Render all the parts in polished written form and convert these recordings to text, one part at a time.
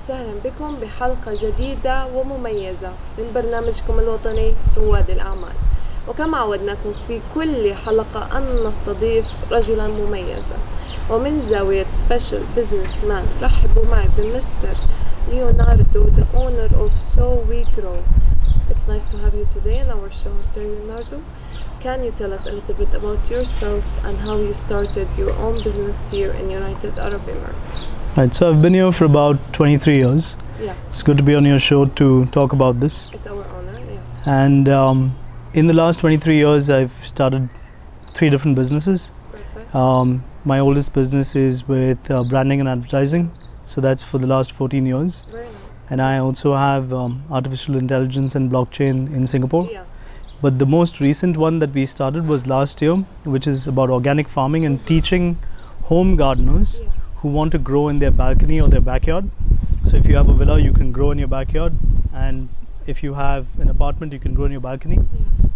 وسهلا بكم بحلقة جديدة ومميزة من برنامجكم الوطني رواد الأعمال. وكما عودناكم في كل حلقة أن نستضيف رجلا مميزا، ومن زاوية سبيشال بزنس مان رحبوا معي بمستر ليوناردو, the owner of So We Grow. It's nice to have you today in our show, Mr. Leonardo. Can you tell us a little bit about yourself and how you started your own business here in United Arab Emirates? Right, so I've been here for about 23 years. Yeah. It's good to be on your show to talk about this. It's our honor, yeah. And in the last 23 years, I've started 3 different businesses. Perfect. My oldest business is with branding and advertising. So that's for the last 14 years. Very nice. And I also have artificial intelligence and blockchain in Singapore. Yeah. But the most recent one that we started was last year, which is about organic farming and teaching home gardeners Yeah. who want to grow in their balcony or their backyard. So if you have a villa, you can grow in your backyard, and if you have an apartment, you can grow in your balcony. Yeah.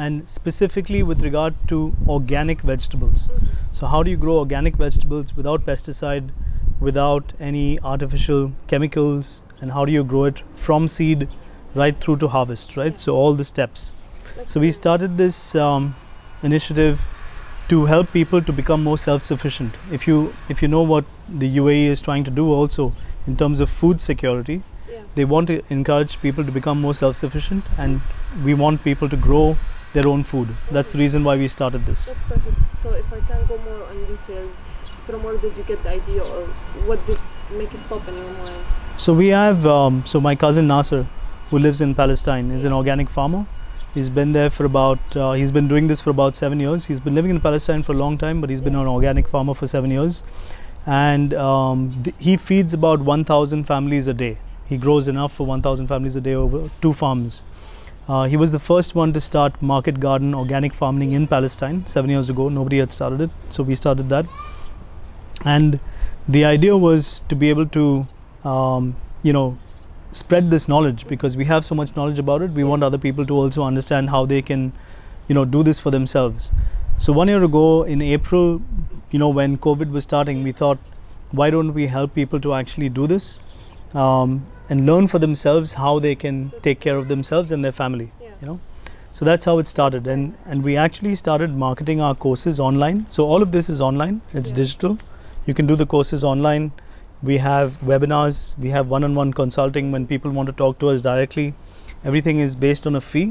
And specifically with regard to organic vegetables. So how do you grow organic vegetables without pesticide, without any artificial chemicals, and how do you grow it from seed right through to harvest, right? Yeah. So all the steps. That's So we good. started this initiative to help people to become more self-sufficient. If you know what the UAE is trying to do also in terms of food security, Yeah. they want to encourage people to become more self-sufficient, and we want people to grow their own food. That's the reason why we started this. That's perfect. So if I can go more on details, from where did you get the idea, or what did make it pop in your mind? So we have, so my cousin Nasser, who lives in Palestine, is an organic farmer. He's been there for about, he's been doing this for about 7 years. He's been living in Palestine for a long time, but he's been an organic farmer for 7 years. And he feeds about 1,000 families a day. He grows enough for 1,000 families a day over 2 farms. He was the first one to start market garden organic farming in Palestine 7 years ago. Nobody had started it, so we started that. And the idea was to be able to, spread this knowledge, because we have so much knowledge about it. We want other people to also understand how they can, do this for themselves. So 1 year ago in April, when COVID was starting, we thought, why don't we help people to actually do this and learn for themselves how they can take care of themselves and their family. Yeah. So that's how it started, and we actually started marketing our courses online. So all of this is online. It's Yeah. digital. You can do the courses online. We have webinars, we have one-on-one consulting when people want to talk to us directly. Everything is based on a fee,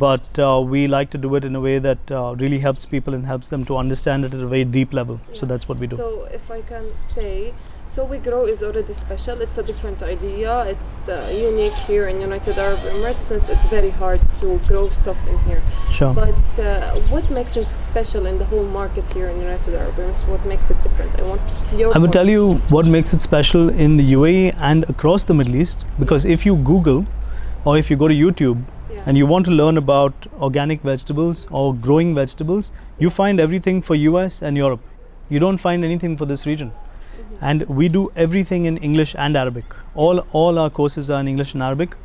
but we like to do it in a way that really helps people and helps them to understand it at a very deep level. So Yeah. that's what we do. So if I can say, So We Grow is already special. It's a different idea. It's unique here in United Arab Emirates, since it's very hard to grow stuff in here. Sure. But what makes it special in the whole market here in United Arab Emirates? What makes it different? I want your I would tell you what makes it special in the UAE and across the Middle East, because if you Google or if you go to YouTube Yeah. and you want to learn about organic vegetables or growing vegetables, you find everything for US and Europe. You don't find anything for this region. And we do everything in English and Arabic. All our courses are in English and Arabic.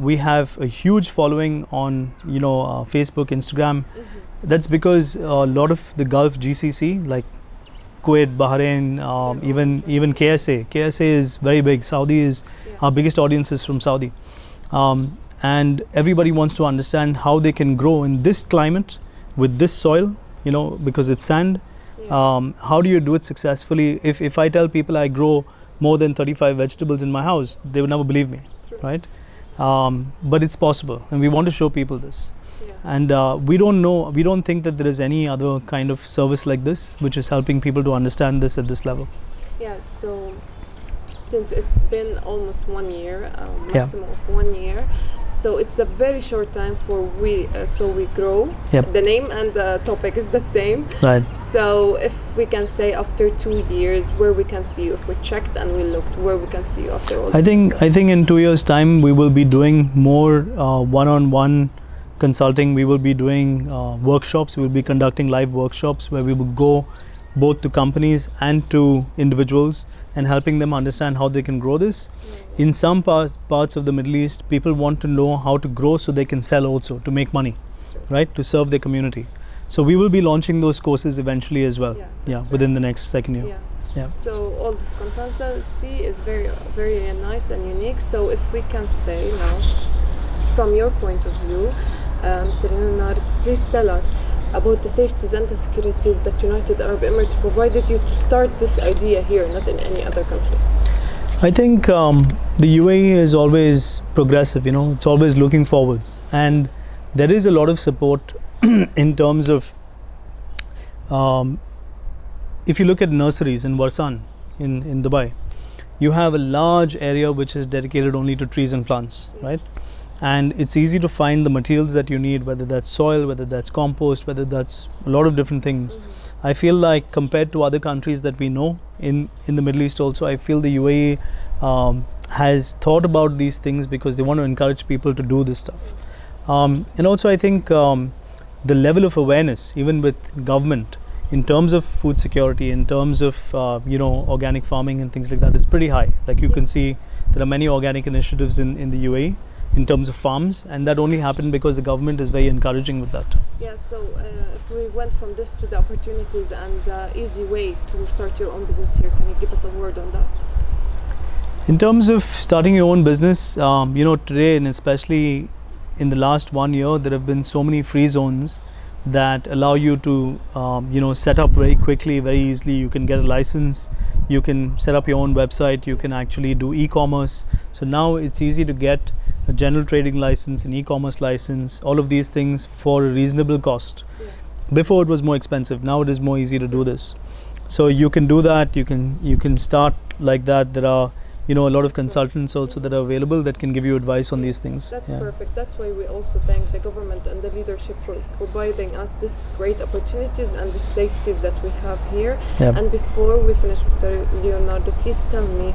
We have a huge following on Facebook, Instagram. That's because a lot of the Gulf GCC, like Kuwait, Bahrain, even KSA is very big. Saudi is Yeah. our biggest audience is from Saudi, and everybody wants to understand how they can grow in this climate with this soil, because it's sand. Yeah. How do you do it successfully? If I tell people I grow more than 35 vegetables in my house, they would never believe me, True. right? But it's possible, and we want to show people this. Yeah. And we don't think that there is any other kind of service like this which is helping people to understand this at this level. Yeah, so since it's been almost 1 year, maximum of 1 year, so it's a very short time for So We Grow. Yep. The name and the topic is the same. Right. So if we can say after 2 years, where we can see you, if we checked and we looked, where we can see you after all I this. think in 2 years' time we will be doing more one-on-one consulting. We will be doing workshops. We will be conducting live workshops where we will go both to companies and to individuals and helping them understand how they can grow this. In some parts of the Middle East, people want to know how to grow so they can sell also, to make money, right, to serve their community. So we will be launching those courses eventually as well, Yeah, that's within the next second year. Yeah. Yeah. So all this consultancy is very, very nice and unique. So if we can say now, from your point of view, Mr. Leonard, please tell us about the safeties and the securities that United Arab Emirates provided you to start this idea here, not in any other country. I think the UAE is always progressive, it's always looking forward. And there is a lot of support in terms of, if you look at nurseries in Warsan, in Dubai, you have a large area which is dedicated only to trees and plants, right? And it's easy to find the materials that you need, whether that's soil, whether that's compost, whether that's a lot of different things. I feel like compared to other countries that we know in the Middle East also, I feel the UAE has thought about these things because they want to encourage people to do this stuff. And also I think the level of awareness, even with government, in terms of food security, in terms of organic farming and things like that, is pretty high. Like you can see, there are many organic initiatives in the UAE in terms of farms, and that only happened because the government is very encouraging with that. Yeah, so if we went from this to the opportunities and the easy way to start your own business here, can you give us a word on that? In terms of starting your own business, today, and especially in the last 1 year, there have been so many free zones that allow you to set up very quickly, very easily. You can get a license, you can set up your own website, you can actually do e-commerce. So now it's easy to get a general trading license, an e-commerce license, all of these things for a reasonable cost. Before it was more expensive, now it is more easy to do this. So you can do that, you can start like that. There are a lot of consultants also that are available that can give you advice on these things. That's perfect. That's why we also thank the government and the leadership for providing us this great opportunities and the safeties that we have here. And before we finish, Mr. Leonardo, please tell me,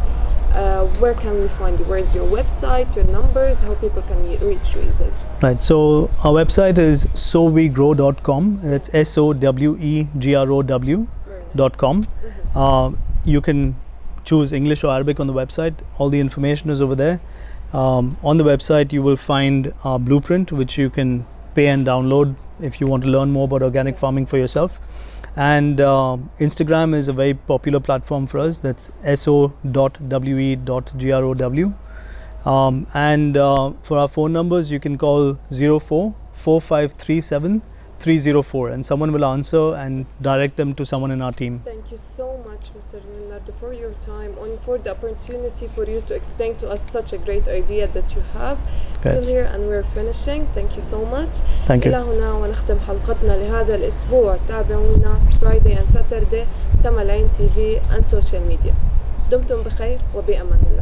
where can we find you? Where is your website, your numbers, how people can reach you easily? Right, so our website is sowegrow.com. That's SOWEGROW.com. You can choose English or Arabic on the website. All the information is over there. On the website you will find our blueprint, which you can pay and download if you want to learn more about organic farming for yourself. And Instagram is a very popular platform for us. That's so.we.grow. And for our phone numbers, you can call 04-4537-304, and someone will answer and direct them to someone in our team. Thank you so much, Mr. Leonardo, for your time and for the opportunity for you to explain to us such a great idea that you have till here, and we're finishing. Thank you so much. Thank you. إلى هنا ونختم حلقتنا لهذا الأسبوع. تابعونا Friday and Saturday, Samalain TV and social media. دمتم بخير وبأمان الله.